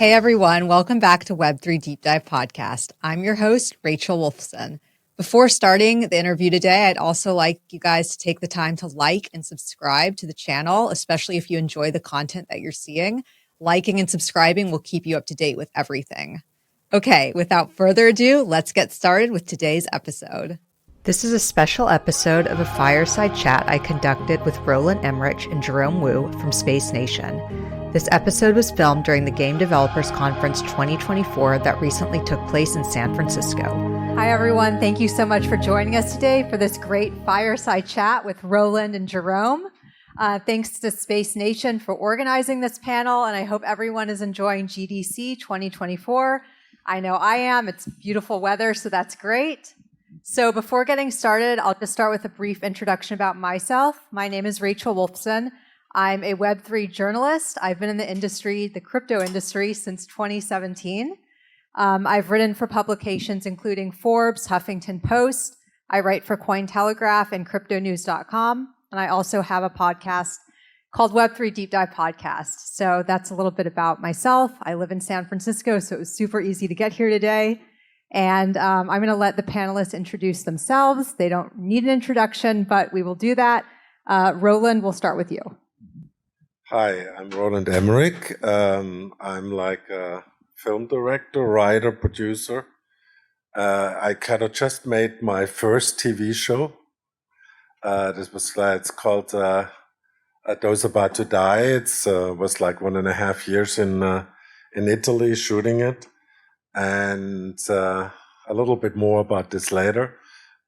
Hey everyone, welcome back to Web3 Deep Dive Podcast. I'm your host, Rachel Wolfson. Before starting the interview today, I'd also like you guys to take the time to like and subscribe to the channel, especially if you enjoy the content that you're seeing. Liking and subscribing will keep you up to date with everything. Okay, without further ado, let's get started with today's episode. This is a special episode of a fireside chat I conducted with Roland Emmerich and Jerome Wu from Space Nation. This episode was filmed during the Game Developers Conference 2024 that recently took place in San Francisco. Hi, everyone. Thank you so much for joining us today for this great fireside chat with Roland and Jerome. Thanks to Space Nation for organizing this panel, and I hope everyone is enjoying GDC 2024. I know I am. It's beautiful weather, so that's great. So before getting started, I'll just start with a brief introduction about myself. My name is Rachel Wolfson. I'm a Web3 journalist. I've been in the industry, the crypto industry, since 2017. I've written for publications including Forbes, Huffington Post. I write for Cointelegraph and CryptoNews.com. And I also have a podcast called Web3 Deep Dive Podcast. So that's a little bit about myself. I live in San Francisco, so it was super easy to get here today. And I'm going to let the panelists introduce themselves. They don't need an introduction, but we will do that. Roland, we'll start with you. Hi, I'm Roland Emmerich. I'm like a film director, writer, producer. I kind of just made my first TV show. It's called Those About to Die. It was like 1.5 years in Italy shooting it. And a little bit more about this later.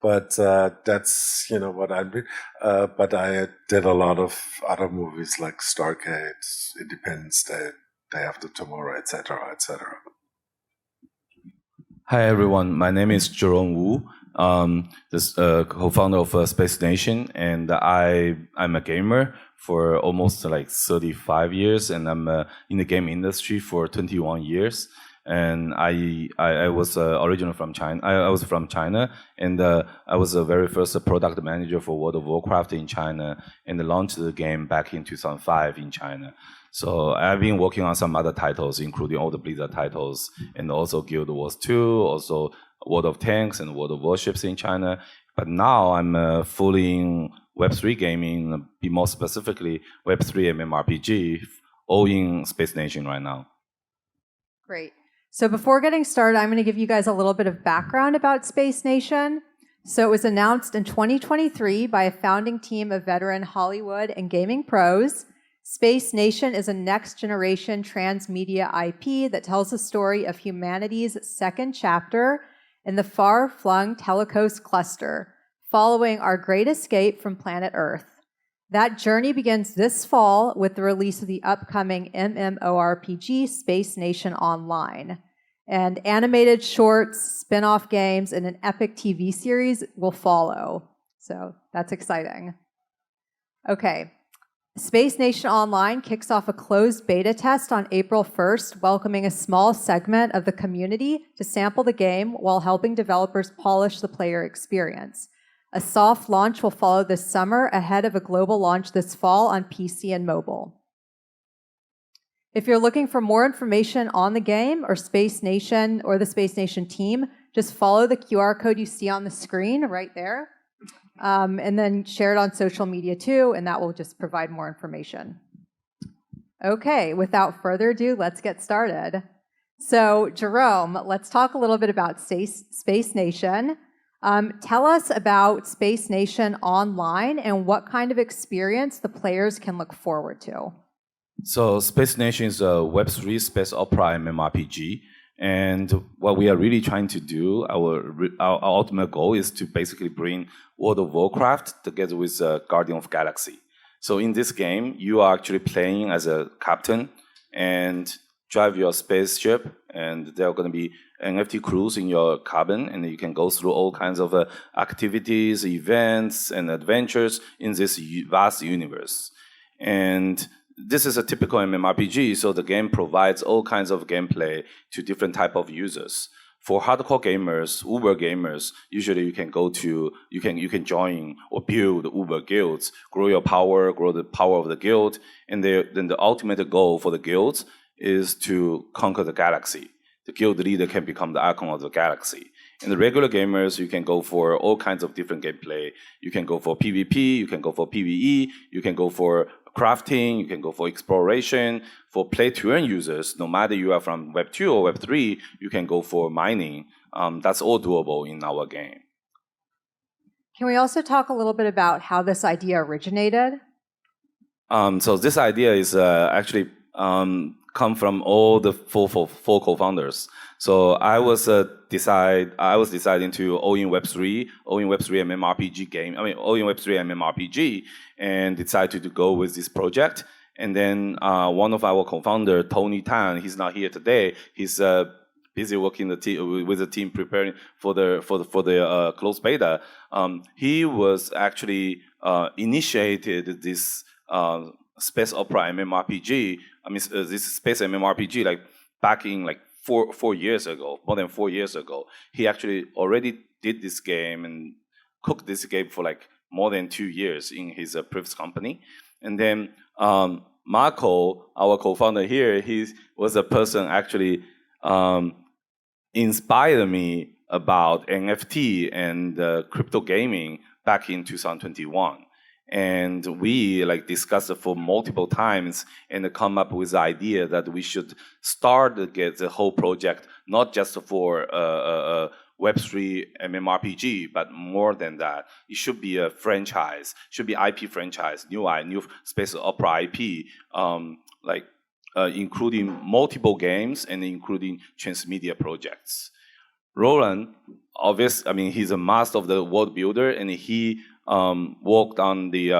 But that's, what I did. But I did a lot of other movies like Stargate, Independence Day, Day After Tomorrow, etc., etc. Hi, everyone. My name is Jerome Wu, co-founder of Space Nation, and I'm a gamer for almost like 35 years, and I'm in the game industry for 21 years. And I was originally from China. I was from China, and I was the very first product manager for World of Warcraft in China, and launched the game back in 2005 in China. So I've been working on some other titles, including all the Blizzard titles, and also Guild Wars 2, also World of Tanks and World of Warships in China. But now I'm fully in Web3 gaming, be more specifically Web3 MMORPG, all in Space Nation right now. Great. So before getting started, I'm going to give you guys a little bit of background about Space Nation. So it was announced in 2023 by a founding team of veteran Hollywood and gaming pros. Space Nation is a next-generation transmedia IP that tells the story of humanity's second chapter in the far-flung Telecos cluster, following our great escape from planet Earth. That journey begins this fall with the release of the upcoming MMORPG Space Nation Online. And animated shorts, spin-off games, and an epic TV series will follow. So that's exciting. Okay. Space Nation Online kicks off a closed beta test on April 1st, welcoming a small segment of the community to sample the game while helping developers polish the player experience. A soft launch will follow this summer ahead of a global launch this fall on PC and mobile. If you're looking for more information on the game or Space Nation or the Space Nation team, just follow the QR code you see on the screen right there. And then share it on social media too, and that will just provide more information. Okay, without further ado, let's get started. So, Jerome, let's talk a little bit about Space Nation. Tell us about Space Nation Online and what kind of experience the players can look forward to. So Space Nation is a Web3 space opera MMORPG. And what we are really trying to do, our ultimate goal is to basically bring World of Warcraft together with Guardian of Galaxy. So in this game, you are actually playing as a captain and drive your spaceship, and there are going to be NFT crews in your cabin, and you can go through all kinds of activities, events, and adventures in this vast universe. And this is a typical MMORPG, so the game provides all kinds of gameplay to different type of users. For hardcore gamers, Uber gamers, usually you can join or build Uber guilds, grow your power, grow the power of the guild, and then the ultimate goal for the guilds is to conquer the galaxy. The guild leader can become the icon of the galaxy. In the regular gamers, you can go for all kinds of different gameplay. You can go for PvP, you can go for PvE, you can go for crafting, you can go for exploration. For play-to-earn users, no matter you are from Web 2 or Web 3, you can go for mining. That's all doable in our game. Can we also talk a little bit about how this idea originated? So this idea is actually come from all the four co-founders. So I was deciding to all in Web3 MMORPG game. All in Web3 MMORPG, and decided to go with this project. And then one of our co-founder, Tony Tan, he's not here today. He's busy working with the team preparing for the closed beta. He was actually initiated this space opera MMORPG. This space MMORPG like back in like more than 4 years ago. He actually already did this game and cooked this game for like more than 2 years in his previous company. And then Marco, our co-founder here, he was a person actually inspired me about NFT and crypto gaming back in 2021. And we like discussed it for multiple times and come up with the idea that we should start to get the whole project, not just for Web3 MMORPG, but more than that. It should be a franchise, should be IP franchise, new space opera IP, including multiple games and including transmedia projects. Roland, he's a master of the world builder, and he worked on the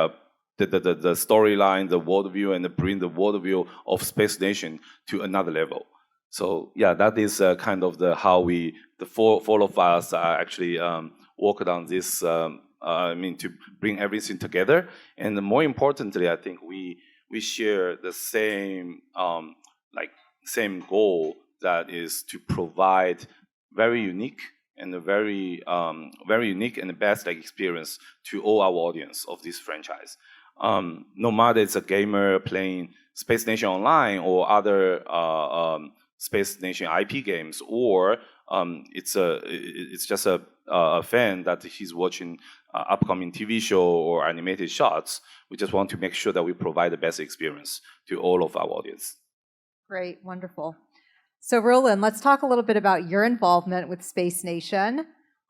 storyline, the worldview, and bring the worldview of Space Nation to another level. So yeah, that is kind of how the four of us actually worked on this. To bring everything together, and more importantly, I think we share the same same goal, that is to provide very unique and the very unique and the best experience to all our audience of this franchise. No matter it's a gamer playing Space Nation Online or other Space Nation IP games, or it's just a fan that he's watching upcoming TV show or animated shots. We just want to make sure that we provide the best experience to all of our audience. Great, wonderful. So Roland, let's talk a little bit about your involvement with Space Nation.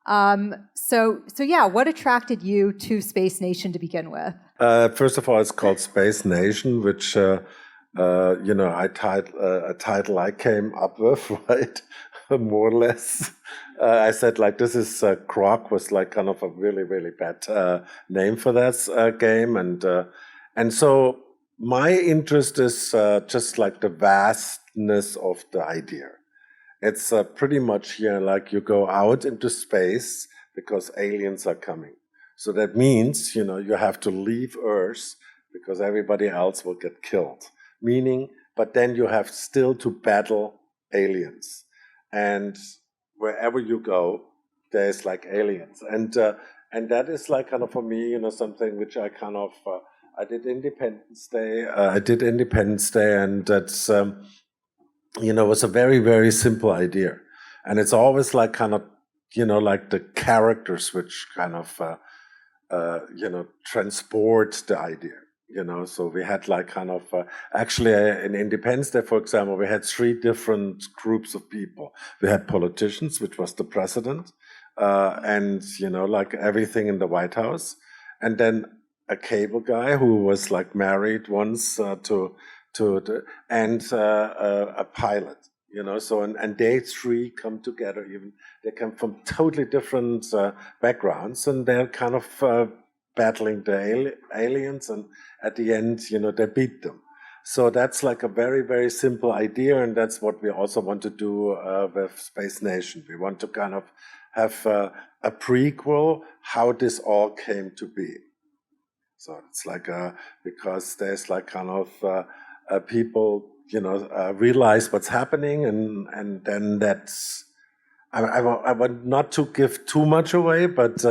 So yeah, what attracted you to Space Nation to begin with? First of all, it's called Space Nation, which a title I came up with, right? More or less. I said like this is Croc was like kind of a really, really bad name for that game, and so my interest is just like the vastness of the idea. It's pretty much like you go out into space because aliens are coming. So that means, you have to leave Earth because everybody else will get killed. But then you have still to battle aliens. And wherever you go, there's like aliens. And that is like kind of for me, something which I kind of, I did Independence Day, and that's, was a very, very simple idea. And it's always like kind of, like the characters which kind of, transport the idea. So we had like kind of, actually in Independence Day, for example, we had 3 different groups of people. We had politicians, which was the president, and, like everything in the White House. And then a cable guy who was like married once and a pilot, so, and they 3 come together, even they come from totally different backgrounds, and they're kind of battling the aliens, and at the end, they beat them. So that's like a very, very simple idea, and that's what we also want to do with Space Nation. We want to kind of have a prequel, how this all came to be. So it's like because there's like kind of people, realize what's happening, and then that's. I want not to give too much away, but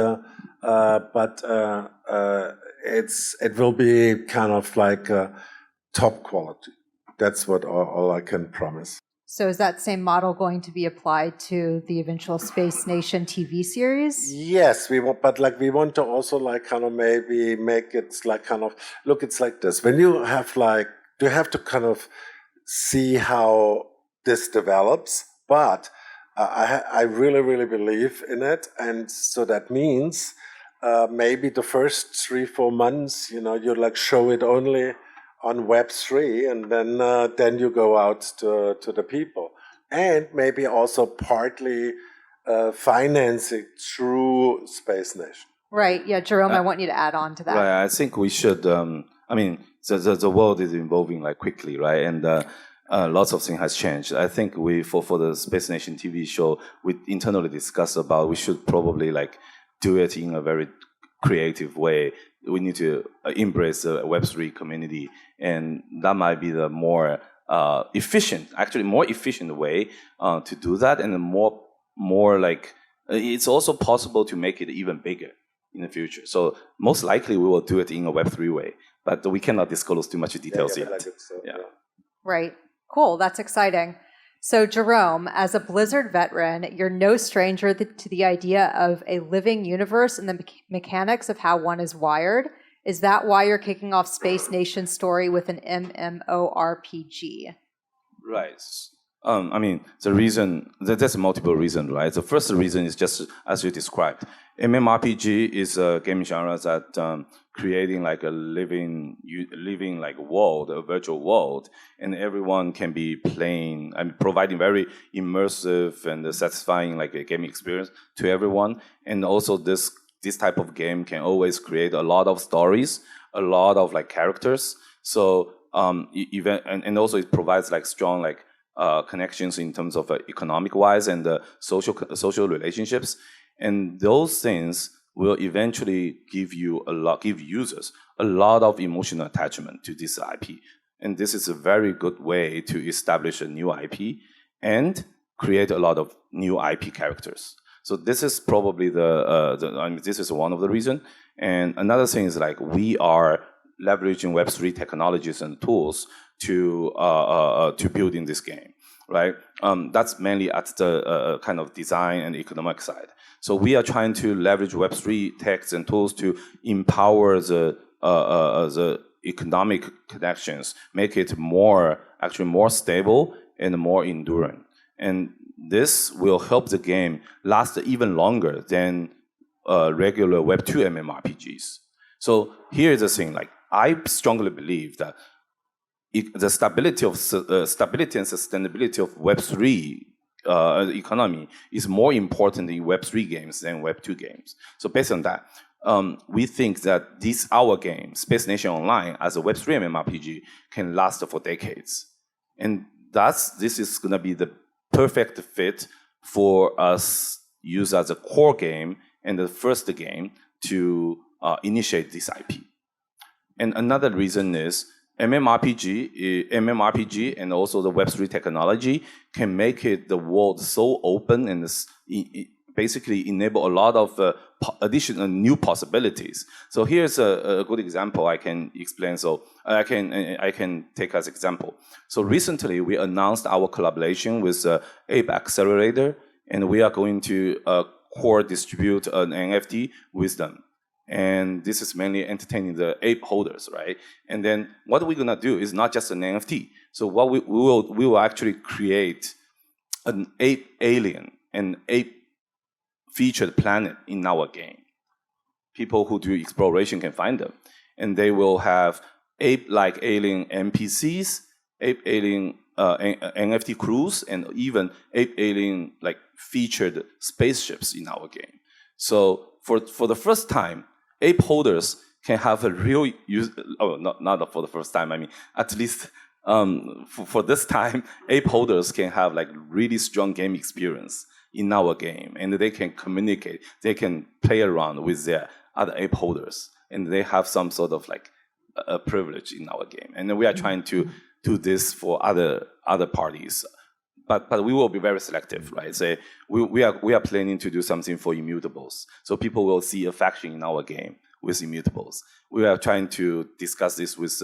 it will be kind of like top quality. That's what all I can promise. So is that same model going to be applied to the eventual Space Nation TV series? Yes, we want, but like we want to also like kind of maybe make it like kind of look. It's like this: when you have like, you have to kind of see how this develops. But I really, really believe in it, and so that means maybe the first 3-4 months, you like show it only on Web3, and then you go out to the people, and maybe also partly finance it through Space Nation. Right. Yeah, Jerome, I want you to add on to that. Right. I think we should. I mean, the world is evolving like quickly, right? And lots of things has changed. I think we for the Space Nation TV show, we internally discussed about we should probably like do it in a very creative way. We need to embrace the Web3 community, and that might be the more efficient way to do that, and more like it's also possible to make it even bigger in the future. So most likely we will do it in a Web3 way, but we cannot disclose too much details yet. Yeah. Right. Cool. That's exciting. So Jerome, as a Blizzard veteran, you're no stranger to the idea of a living universe and the mechanics of how one is wired. Is that why you're kicking off Space Nation's story with an MMORPG? Right. I mean, the reason, there's multiple reasons, right? The first reason is just as you described. MMORPG is a game genre that creating like a living like world, a virtual world, and everyone can be playing and providing very immersive and satisfying like a gaming experience to everyone. And also this type of game can always create a lot of stories, a lot of like characters. So even and also it provides like strong like connections in terms of economic wise and social relationships, and those things will eventually give users a lot of emotional attachment to this IP, and this is a very good way to establish a new IP and create a lot of new IP characters. So this is probably this is one of the reasons. And another thing is like we are leveraging Web3 technologies and tools to build in this game, right? That's mainly at the kind of design and economic side. So we are trying to leverage Web3 techs and tools to empower the economic connections, make it more stable and more enduring. And this will help the game last even longer than regular Web2 MMORPGs. So here's the thing: like I strongly believe that the stability and sustainability of Web3 economy is more important in Web3 games than Web2 games. So based on that, we think that our game, Space Nation Online, as a Web3 MMORPG, can last for decades. And this is going to be the perfect fit for us use as a core game and the first game to initiate this IP. And another reason is MMORPG and also the Web3 technology can make the world so open and basically enable a lot of additional new possibilities. So here's a good example I can explain. So I can take as example. So recently we announced our collaboration with Ape Accelerator, and we are going to core distribute an NFT with them. And this is mainly entertaining the ape holders, right? And then what we're gonna do is not just an NFT. So what we will actually create an ape alien, an ape featured planet in our game. People who do exploration can find them, and they will have ape-like alien NPCs, ape alien NFT crews, and even ape alien like featured spaceships in our game. So for the first time, ape holders can have a real use. Oh, not for the first time. I mean, at least for this time, ape holders can have like really strong game experience in our game, and they can communicate. They can play around with their other ape holders, and they have some sort of like a privilege in our game. And then we are trying to do this for other parties. But we will be very selective, right? Say we are planning to do something for immutables, so people will see a faction in our game with immutables. We are trying to discuss this with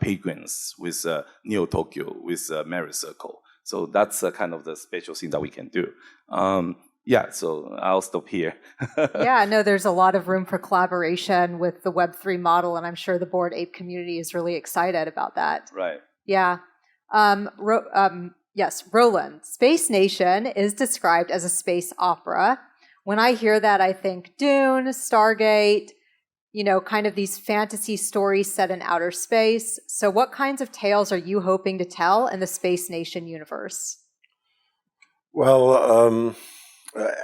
Penguins, with Neo Tokyo, with Mary Circle. So that's kind of the special thing that we can do. Yeah, so I'll stop here. Yeah, no, there's a lot of room for collaboration with the Web3 model, and I'm sure the Bored Ape community is really excited about that. Right. Yeah. Yes, Roland. Space Nation is described as a space opera. When I hear that, I think Dune, Stargate, kind of these fantasy stories set in outer space. So what kinds of tales are you hoping to tell in the Space Nation universe? Well,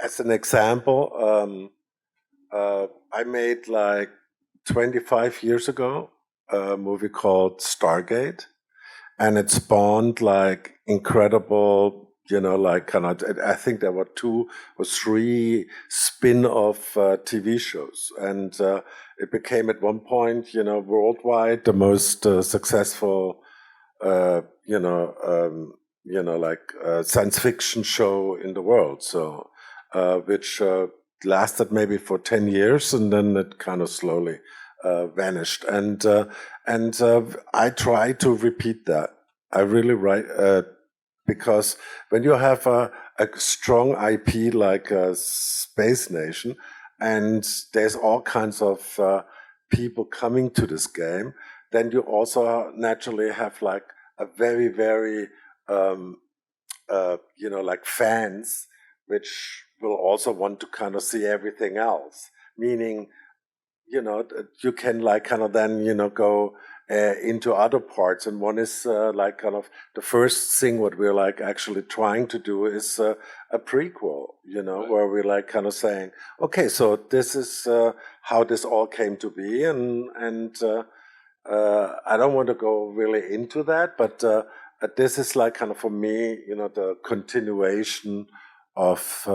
as an example, I made like 25 years ago a movie called Stargate, and it spawned like incredible, like kind of, I think there were 2 or 3 spin-off TV shows, and it became at one point, worldwide the most successful, science fiction show in the world. So, which lasted maybe for 10 years, and then it kind of slowly vanished. And I try to repeat that. I really write because when you have a strong IP like Space Nation, and there's all kinds of people coming to this game, then you also naturally have like a very, very like fans, which will also want to kind of see everything else. Meaning, you can like kind of then, go into other parts. And one is like kind of the first thing what we're like actually trying to do is a prequel, Right. where we're like kind of saying, okay, so this is how this all came to be. And I don't want to go really into that, but this is like kind of for me, the continuation of,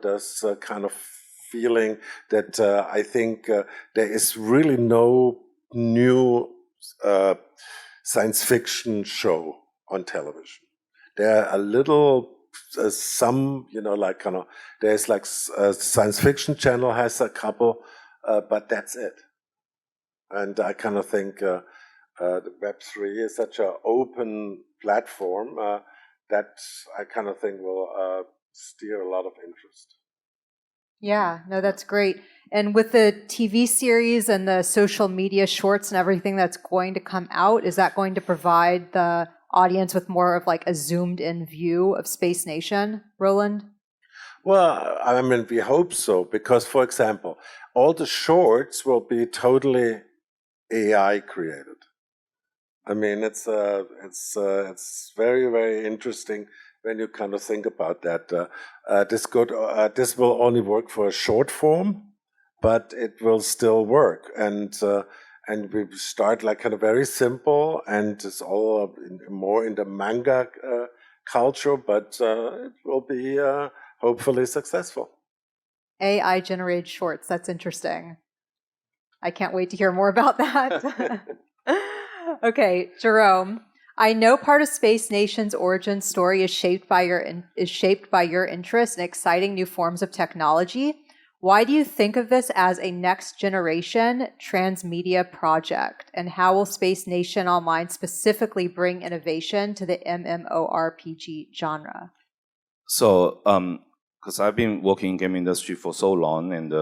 this kind of feeling that I think there is really no new science fiction show on television. There are a little, some, like kind of, there's like a science fiction channel has a couple, but that's it. And I kind of think the Web3 is such an open platform that I kind of think will steer a lot of interest. Yeah, no, that's great. And with the TV series and the social media shorts and everything that's going to come out, is that going to provide the audience with more of like a zoomed in view of Space Nation, Roland? Well, I mean, we hope so, because, for example, all the shorts will be totally AI created. I mean, it's very, very interesting when you kind of think about that. This will only work for a short form, but it will still work. And we start like kind of very simple, and it's all more in the manga culture, but it will be hopefully successful. AI generated shorts. That's interesting. I can't wait to hear more about that. Okay, Jerome. I know part of Space Nation's origin story is shaped by your interest in exciting new forms of technology. Why do you think of this as a next generation transmedia project? And how will Space Nation Online specifically bring innovation to the MMORPG genre? So, because I've been working in game industry for so long, and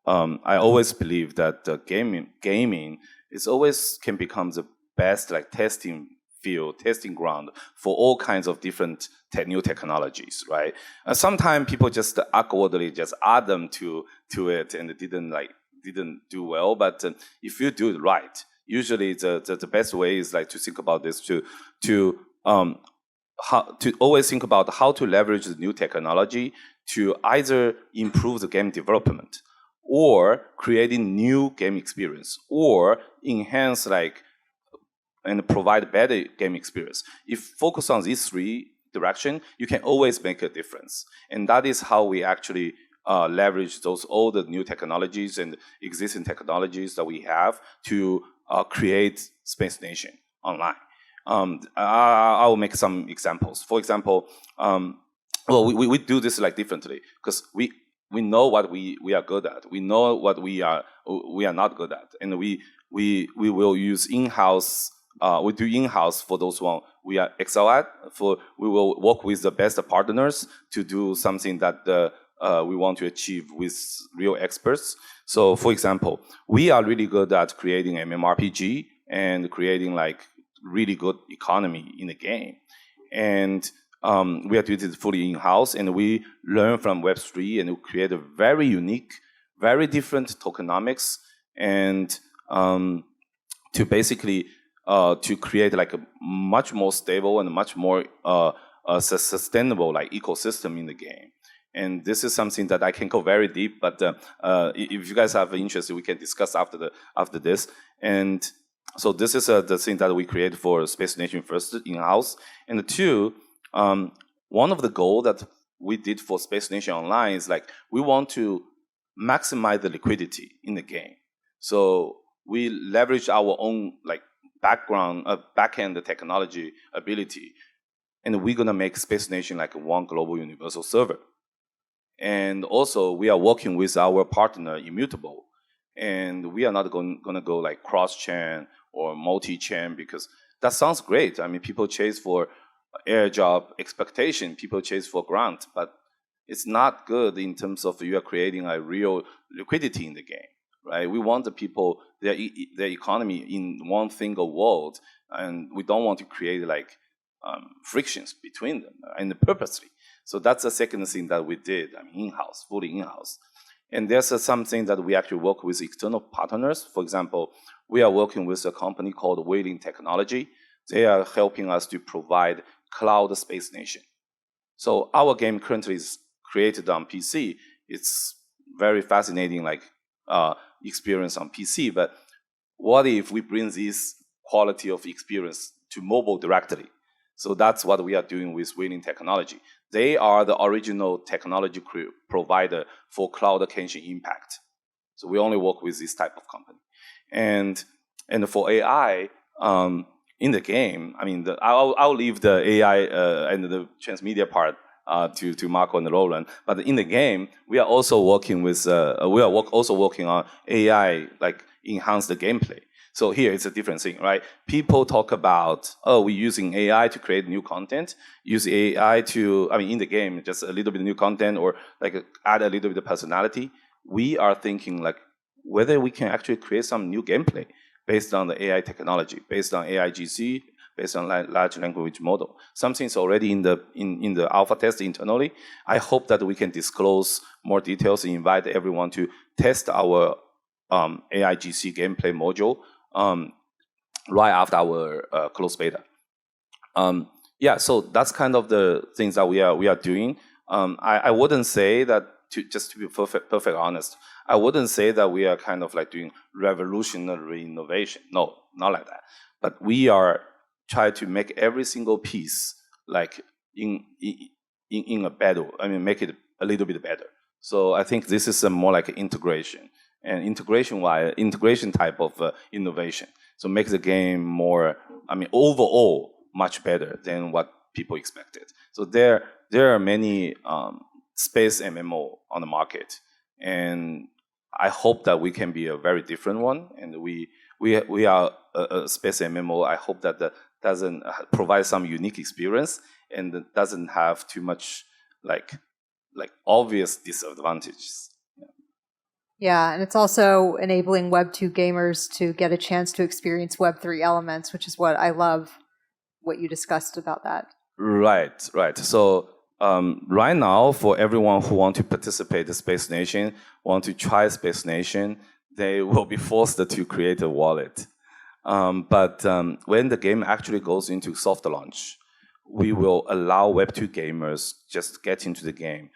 I always believe that gaming is always can become the best like testing field, testing ground for all kinds of different new technologies, right? Sometimes people just awkwardly just add them to it and didn't do well. But if you do it right, usually the best way is like to think about this to always think about how to leverage the new technology to either improve the game development or creating new game experience or enhance and provide better game experience. If focus on these 3 directions, you can always make a difference. And that is how we actually leverage all the new technologies and existing technologies that we have to create Space Nation Online. I will make some examples. For example, we do this like differently because we know what we are good at. We know what we are not good at, and we we will use in-house. We do in-house for those one we are excel at. We will work with the best partners to do something that we want to achieve with real experts. So, for example, we are really good at creating MMORPG and creating like really good economy in the game, and we are doing it fully in-house, and we learn from Web3 and we create a very unique, very different tokenomics, and to basically to create like a much more stable and much more sustainable like ecosystem in the game. And this is something that I can go very deep, but if you guys have interest, we can discuss after this. And so this is the thing that we created for Space Nation first in-house. And two, one of the goals that we did for Space Nation Online is like we want to maximize the liquidity in the game. So we leverage our own like back-end technology ability, and we're gonna make Space Nation like one global universal server. And also, we are working with our partner, Immutable, and we are not going to go like cross-chain or multi-chain because that sounds great. I mean, people chase for airdrop expectation, people chase for grant, but it's not good in terms of you are creating a real liquidity in the game, right? We want the people, their economy in one single world, and we don't want to create like frictions between them, and purposely. So that's the second thing that we did, I mean, in-house, fully in-house. And there's something that we actually work with external partners. For example, we are working with a company called Wailing Technology. They are helping us to provide cloud Space Nation. So our game currently is created on PC. It's very fascinating, like experience on PC. But what if we bring this quality of experience to mobile directly? So that's what we are doing with Wailing Technology. They are the original technology provider for Cloud Kenshin Impact. So we only work with this type of company. And for AI, in the game, I mean, I'll leave the AI and the transmedia part to Marco and Roland. But in the game, we are also working with also working on AI, like enhance the gameplay. So here it's a different thing, right? People talk about, we're using AI to create new content, use AI to, I mean, in the game, just a little bit of new content or like add a little bit of personality. We are thinking like whether we can actually create some new gameplay based on the AI technology, based on AI GC, based on large language model. Something's already in the alpha test internally. I hope that we can disclose more details and invite everyone to test our AI GC gameplay module right after our closed beta. Yeah, so that's kind of the things that we are doing. I wouldn't say that, just to be perfect honest, I wouldn't say that we are kind of like doing revolutionary innovation. No, not like that. But we are trying to make every single piece like in a better. I mean, make it a little bit better. So I think this is more like integration. And integration type of innovation. So make the game more, I mean, overall much better than what people expected. So there are many space MMO on the market, and I hope that we can be a very different one. And we are a space MMO. I hope that doesn't provide some unique experience and doesn't have too much like obvious disadvantages. Yeah, and it's also enabling Web2 gamers to get a chance to experience Web3 elements, which is what I love, what you discussed about that. Right. So right now, for everyone who want to participate in Space Nation, want to try Space Nation, they will be forced to create a wallet. But when the game actually goes into soft launch, we will allow Web2 gamers just get into the game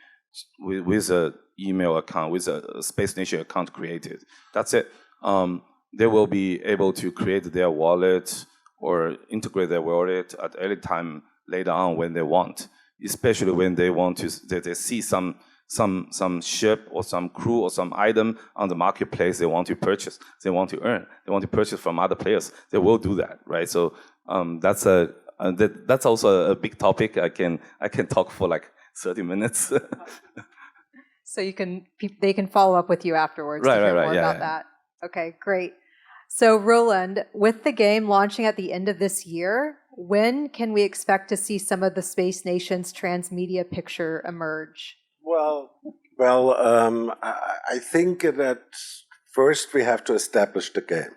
with a email account, with a Space Nation account created. That's it. They will be able to create their wallet or integrate their wallet at any time later on when they want, especially when they want to, they see some ship or some crew or some item on the marketplace they want to purchase, they want to earn, they want to purchase from other players. They will do that, right? So that's also a big topic. I can talk for like 30 minutes. So they can follow up with you afterwards to hear more about that. Okay, great. So, Roland, with the game launching at the end of this year, when can we expect to see some of the Space Nation's transmedia picture emerge? I think that first we have to establish the game.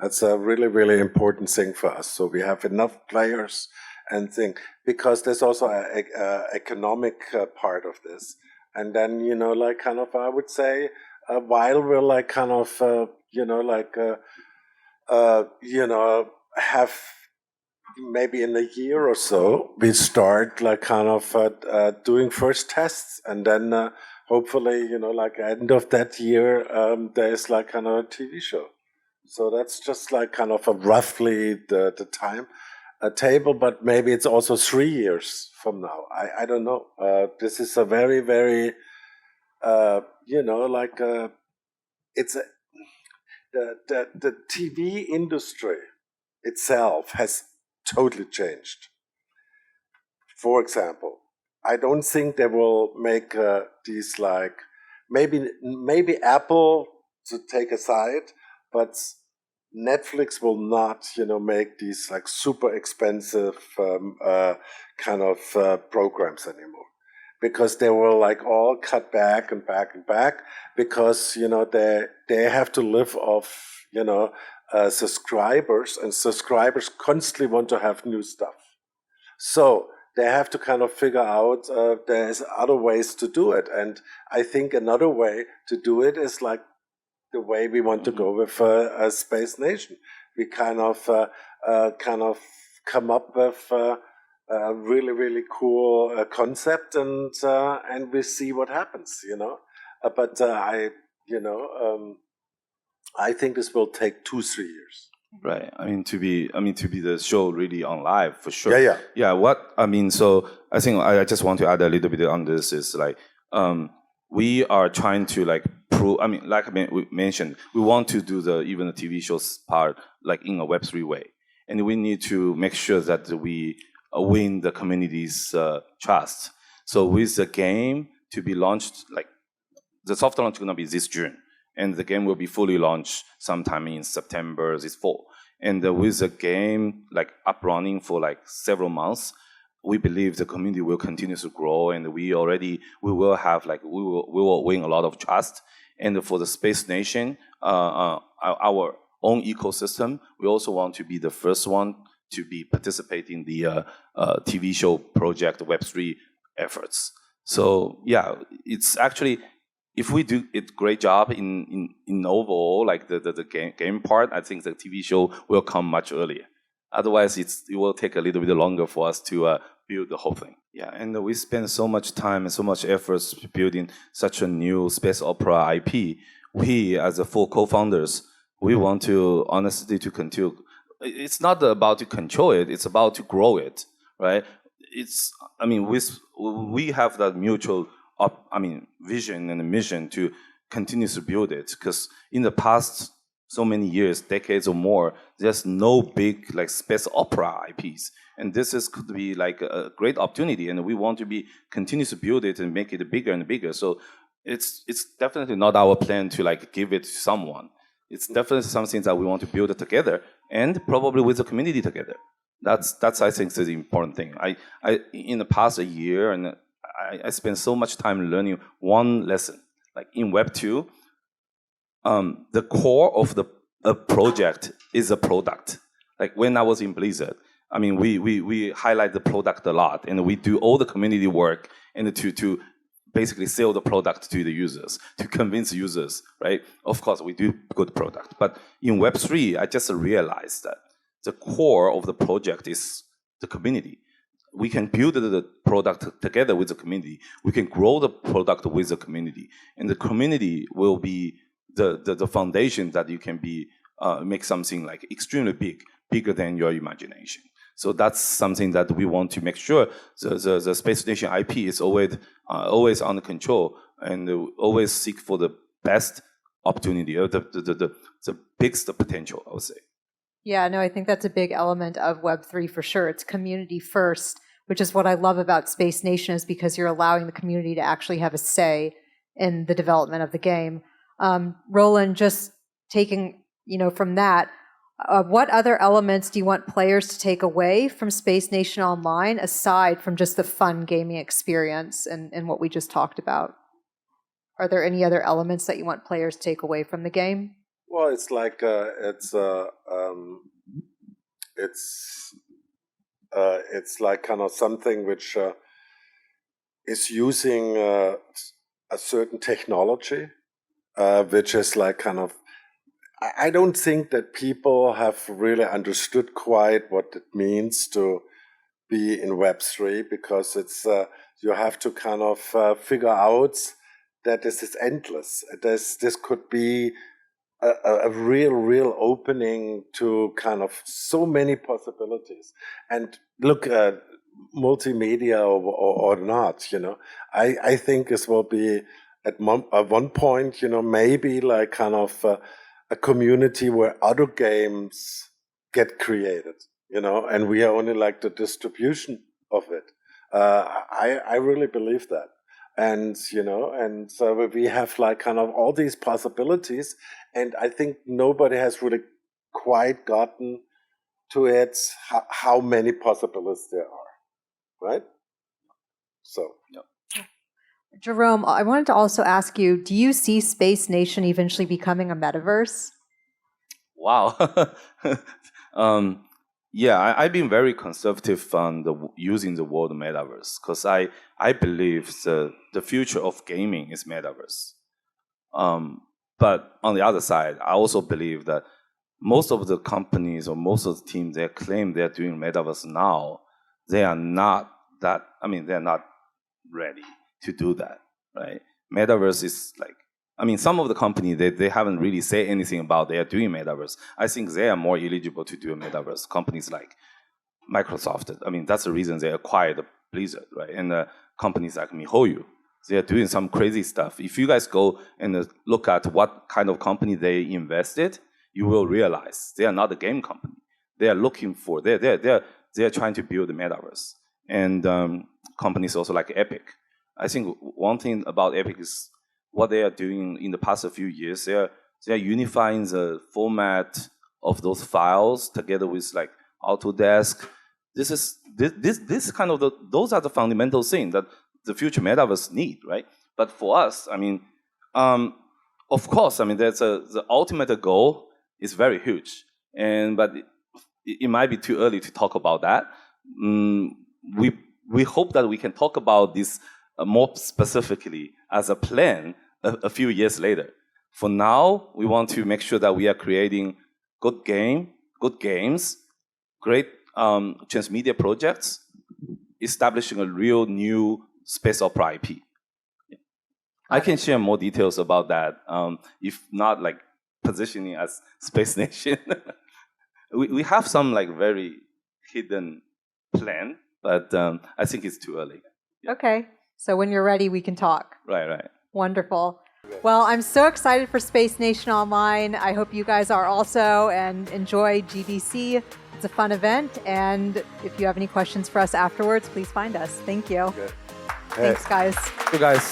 That's a really, really important thing for us. So we have enough players and think, because there's also a economic part of this. And then, like kind of, I would say, while we're like kind of, have maybe in a year or so, we start like kind of doing first tests, and then hopefully, like end of that year, there's like kind of a TV show. So that's just like kind of a roughly the time table, but maybe it's also 3 years from now. I don't know. This is a very, very, it's the TV industry itself has totally changed. For example, I don't think they will make these like maybe Apple to take aside, but Netflix will not, make these like super expensive kind of programs anymore, because they will like all cut back and back and back, because they have to live off subscribers, and subscribers constantly want to have new stuff. So they have to kind of figure out there's other ways to do it, and I think another way to do it is like the way we want to go with a Space Nation. We kind of come up with a really, really cool concept, and we see what happens, But I think this will take 2-3 years. Right. To be the show really on live for sure. Yeah. So I think I just want to add a little bit on this is like, we are trying to like prove. We mentioned, we want to do even the TV shows part like in a Web3 way, and we need to make sure that we win the community's trust. So with the game to be launched, like the soft launch is going to be this June, and the game will be fully launched sometime in September this fall. And with the game like up running for like several months, we believe the community will continue to grow, and we will have like we will win a lot of trust. And for the Space Nation, our own ecosystem, we also want to be the first one to be participating in the TV show project Web3 efforts. So yeah, it's actually, if we do a great job in overall like the game part, I think the TV show will come much earlier. Otherwise, it will take a little bit longer for us to build the whole thing. Yeah, and we spend so much time and so much efforts building such a new space opera IP. We, as the 4 co-founders, we want to honestly to continue. It's not about to control it; it's about to grow it, right? We have that mutual vision and mission to continue to build it, because in the past so many years, decades or more, there's no big like space opera IPs, and this could be like a great opportunity, and we want to continue to build it and make it bigger and bigger. So it's definitely not our plan to like give it to someone. It's definitely something that we want to build it together, and probably with the community together. That's I think is the important thing. I in the past a year, and I spent so much time learning one lesson. Like in Web2, the core of the project is a product. Like when I was in Blizzard, we highlight the product a lot, and we do all the community work and to basically sell the product to the users, to convince users, right? Of course, we do good product, but in Web3, I just realized that the core of the project is the community. We can build the product together with the community. We can grow the product with the community, and the community will be the foundation that you can make something like extremely bigger than your imagination. So that's something that we want to make sure the Space Station IP is always under control, and always seek for the best opportunity, or the biggest potential, I would say. Yeah, no, I think that's a big element of Web3 for sure. It's community first, which is what I love about Space Nation, is because you're allowing the community to actually have a say in the development of the game. Roland, just taking from that, what other elements do you want players to take away from Space Nation Online aside from just the fun gaming experience and what we just talked about? Are there any other elements that you want players to take away from the game? Well, it's like it's like kind of something which is using a certain technology, which is like kind of. I don't think that people have really understood quite what it means to be in Web3, because it's you have to kind of figure out that this is endless. This could be a real opening to kind of so many possibilities. And look, multimedia or not, I think this will be at one point, maybe like kind of a community where other games get created, and we are only like the distribution of it. I really believe that. And, and so we have like kind of all these possibilities, and I think nobody has really quite gotten to it, how many possibilities there are, right? So, yeah. Jerome, I wanted to also ask you, do you see Space Nation eventually becoming a metaverse? Wow. Yeah, I've been very conservative on using the word metaverse, because I believe the future of gaming is metaverse. But on the other side, I also believe that most of the companies or most of the teams that claim they're doing metaverse now, they're not ready to do that, right? Metaverse is like, some of the companies, they haven't really said anything about they are doing metaverse. I think they are more eligible to do a metaverse. Companies like Microsoft, that's the reason they acquired Blizzard, right? And companies like MiHoYo, they are doing some crazy stuff. If you guys go and look at what kind of company they invested, you will realize they are not a game company. They are looking for, they're trying to build a metaverse. And companies also like Epic. I think one thing about Epic is what they are doing in the past few years. They are unifying the format of those files together with like Autodesk. This kind of those are the fundamental things that the future metaverse need, right? But for us, of course, there's the ultimate goal is very huge, but it might be too early to talk about that. We hope that we can talk about this more specifically as a plan a few years later. For now, we want to make sure that we are creating good games, great transmedia projects, establishing a real new space opera IP. Yeah. I can share more details about that, if not like positioning as Space Nation. we have some like very hidden plan, but I think it's too early. Yeah. Okay. So when you're ready, we can talk. Right. Wonderful. Well, I'm so excited for Space Nation Online. I hope you guys are also, and enjoy GDC. It's a fun event. And if you have any questions for us afterwards, please find us. Thank you. Okay. Thanks, guys. Thank you, guys.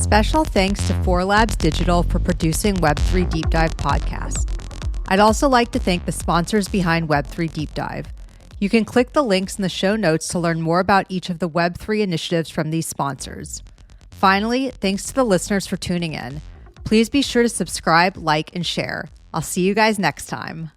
Special thanks to 4Labs Digital for producing Web3 Deep Dive podcast. I'd also like to thank the sponsors behind Web3 Deep Dive. You can click the links in the show notes to learn more about each of the Web3 initiatives from these sponsors. Finally, thanks to the listeners for tuning in. Please be sure to subscribe, like, and share. I'll see you guys next time.